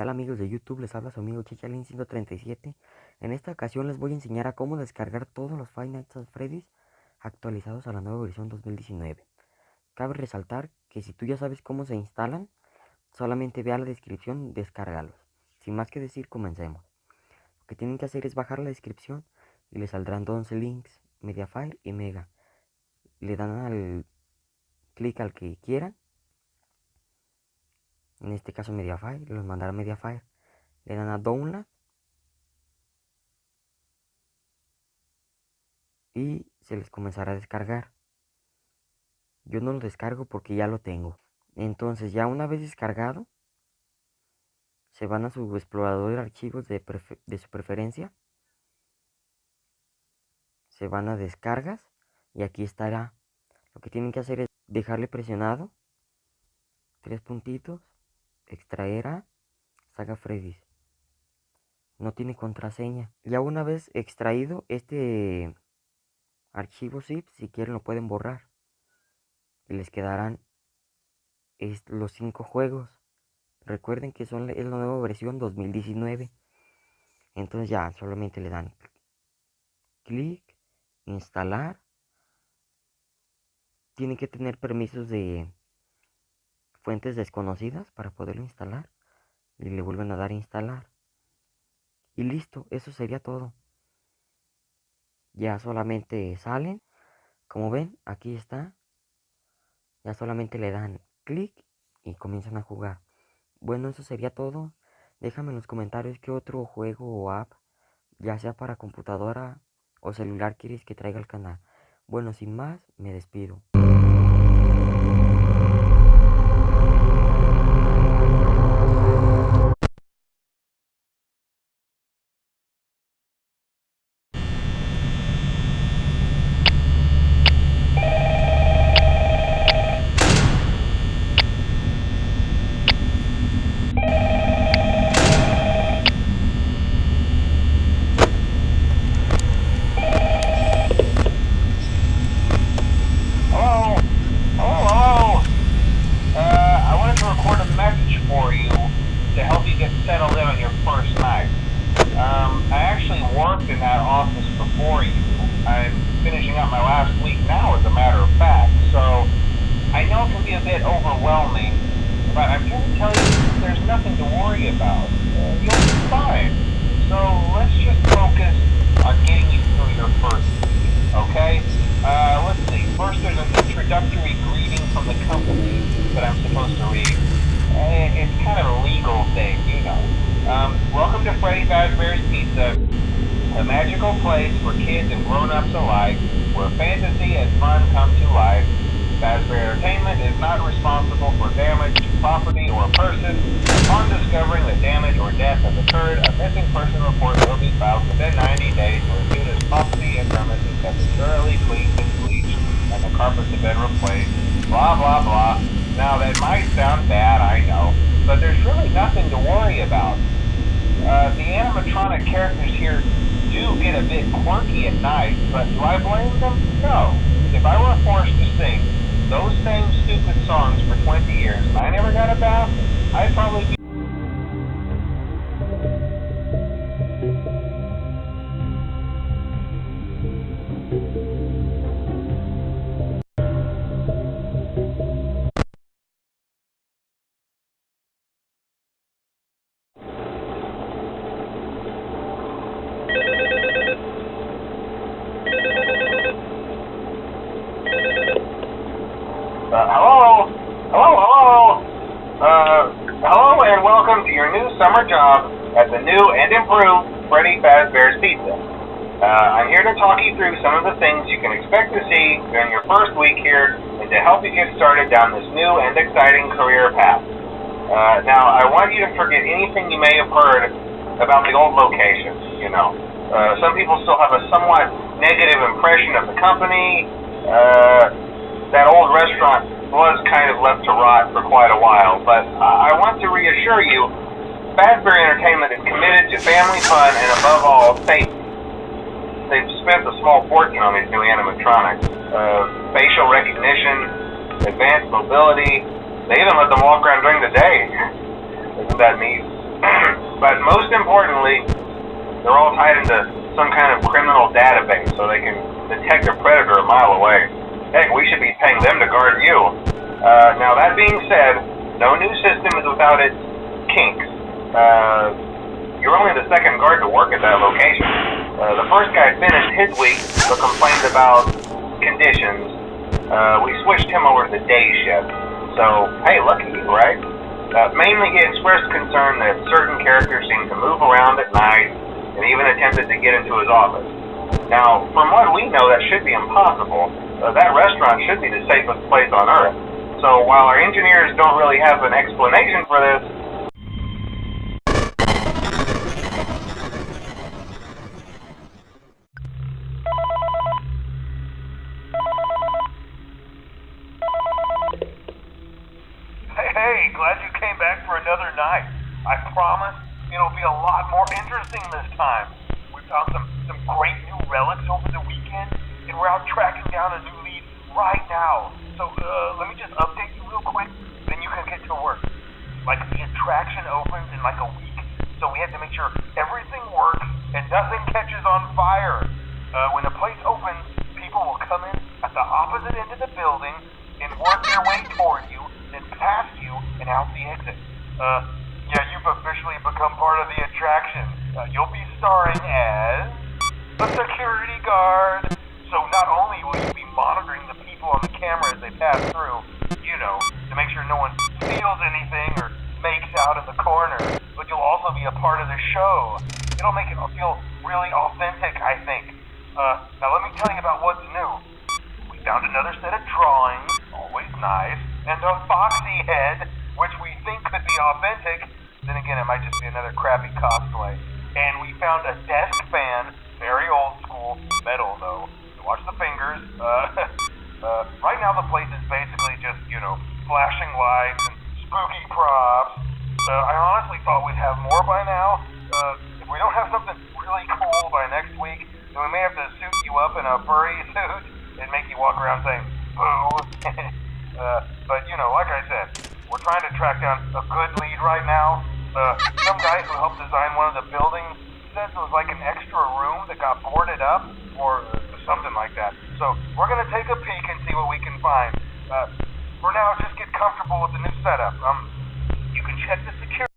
tal amigos de YouTube? Les habla su amigo Chichalin137. En esta ocasión les voy a enseñar a cómo descargar todos los Five Nights at Freddy's actualizados a la nueva versión 2019. Cabe resaltar que si tú ya sabes cómo se instalan, solamente ve a la descripción, descárgalos. Sin más que decir, comencemos. Lo que tienen que hacer es bajar la descripción y les saldrán 11 links, Mediafire y Mega. Le dan al clic al que quieran. En este caso Mediafire, los mandará a Mediafire. Le dan a download y se les comenzará a descargar. Yo no lo descargo porque ya lo tengo. Entonces ya una vez descargado, se van a su explorador de archivos de su preferencia. Se van a descargas y aquí estará. Lo que tienen que hacer es dejarle presionado 3 puntitos, extraer a saga Freddy's. No tiene contraseña. Ya una vez extraído este archivo zip, si quieren lo pueden borrar. Y les quedarán los 5 juegos. Recuerden que es la nueva versión 2019. Entonces ya solamente le dan clic, instalar. Tienen que tener permisos de fuentes desconocidas para poderlo instalar. Y le vuelven a dar a instalar. Y listo, eso sería todo. Ya solamente salen. Como ven, aquí está. Ya solamente le dan clic y comienzan a jugar. Bueno, eso sería todo. Déjame en los comentarios qué otro juego o app, ya sea para computadora o celular, quieres que traiga al canal. Bueno, sin más, me despido. Settled in on your first night. I actually worked in that office before you. I'm finishing up my last week now, as a matter of fact, so I know it can be a bit overwhelming, but I'm here to tell you there's nothing to worry about. You'll be fine. So let's just focus on getting you through your first week, okay? Let's see. First, there's an introductory greeting from the company that I'm supposed to read. It's kind of a legal thing, you know. Welcome to Frddy'S Pizza, a magical place for kids and grown-ups alike, where fantasy and fun come to life. Fazbear Entertainment is not responsible for damage to property or person. Upon discovering that damage or death has occurred, a missing person report will be filed within 90 days to ensure that property and premises have been thoroughly cleaned and bleached, and the carpets have been replaced. Blah, blah, blah. Now, that might sound bad, I know, but there's really nothing to worry about. The animatronic characters here do get a bit quirky at night, but do I blame them? No. If I were forced to sing those same stupid songs for 20 years and I never got a bath, I'd probably be... Hello and welcome to your new summer job at the new and improved Frddy'S Pizza. I'm here to talk you through some of the things you can expect to see during your first week here and to help you get started down this new and exciting career path. Now, I want you to forget anything you may have heard about the old location, you know. Some people still have a somewhat negative impression of the company. That old restaurant was kind of left to rot for quite a while, but I want to reassure you, Fazbear Entertainment is committed to family fun and above all, safety. They've spent a small fortune on these new animatronics. Facial recognition, advanced mobility, they even let them walk around during the day. Isn't that neat? But most importantly, they're all tied into some kind of criminal database so they can detect a predator a mile away. Heck, we should be paying them to guard you. Now that being said, no new system is without its kinks. You're only the second guard to work at that location. The first guy finished his week but complained about conditions. We switched him over to the day shift. So, hey, lucky you, right? Mainly he expressed concern that certain characters seem to move around at night and even attempted to get into his office. Now, from what we know, that should be impossible. That restaurant should be the safest place on Earth. So while our engineers don't really have an explanation for this, Hey, glad you came back for another night. I promise it'll be a lot more interesting this time. We found some great new relics over the weekend, and we're out tracking down a new lead right now. So, let me just update you real quick, then you can get to work. Like, the attraction opens in like a week, so we have to make sure everything works and nothing catches on fire. When the place opens, people will come in at the opposite end of the building and work their way toward you, then past you and out the exit. Yeah, you've officially become part of the attraction. You'll be starring as a security guard. So not only will you be monitoring the people on the camera as they pass through, you know, to make sure no one steals anything or makes out in the corner, but you'll also be a part of the show. It'll make it feel really authentic, I think. Now let me tell you about what's new. We found another set of drawings, always nice, and a foxy head, which we think could be authentic. Then again, it might just be another crappy cosplay. And we found a desk fan, very old school, metal though. So watch the fingers. Right now the place is basically just, you know, flashing lights and spooky props. I honestly thought we'd have more by now. If we don't have something really cool by next week, then we may have to suit you up in a furry suit and make you walk around saying, boo. But, you know, like I said, we're trying to track down a good lead right now. Some guy who helped design one of the buildings says it was like an extra room that got boarded up, or something like that. So, we're gonna take a peek and see what we can find. For now, just get comfortable with the new setup. You can check the security.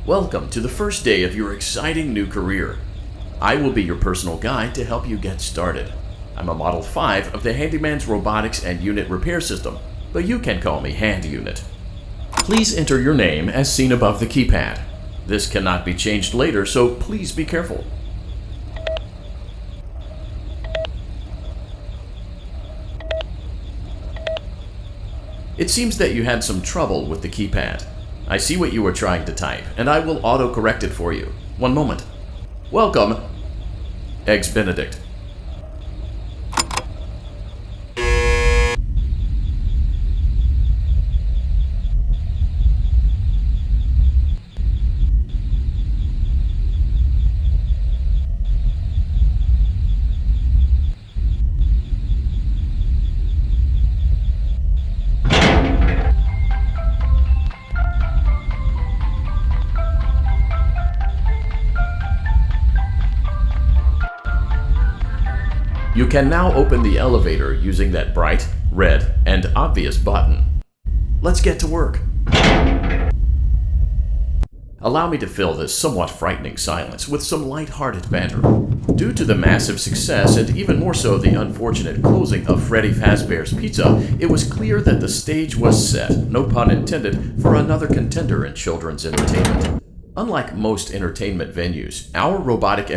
Welcome to the first day of your exciting new career. I will be your personal guide to help you get started. I'm a Model 5 of the Handyman's Robotics and Unit Repair System, but you can call me Hand Unit. Please enter your name as seen above the keypad. This cannot be changed later, so please be careful. It seems that you had some trouble with the keypad. I see what you were trying to type, and I will auto-correct it for you. One moment. Welcome, Eggs Benedict. You can now open the elevator using that bright, red, and obvious button. Let's get to work. Allow me to fill this somewhat frightening silence with some light-hearted banter. Due to the massive success, and even more so the unfortunate closing of Freddy Fazbear's Pizza, it was clear that the stage was set, no pun intended, for another contender in children's entertainment. Unlike most entertainment venues, our robotic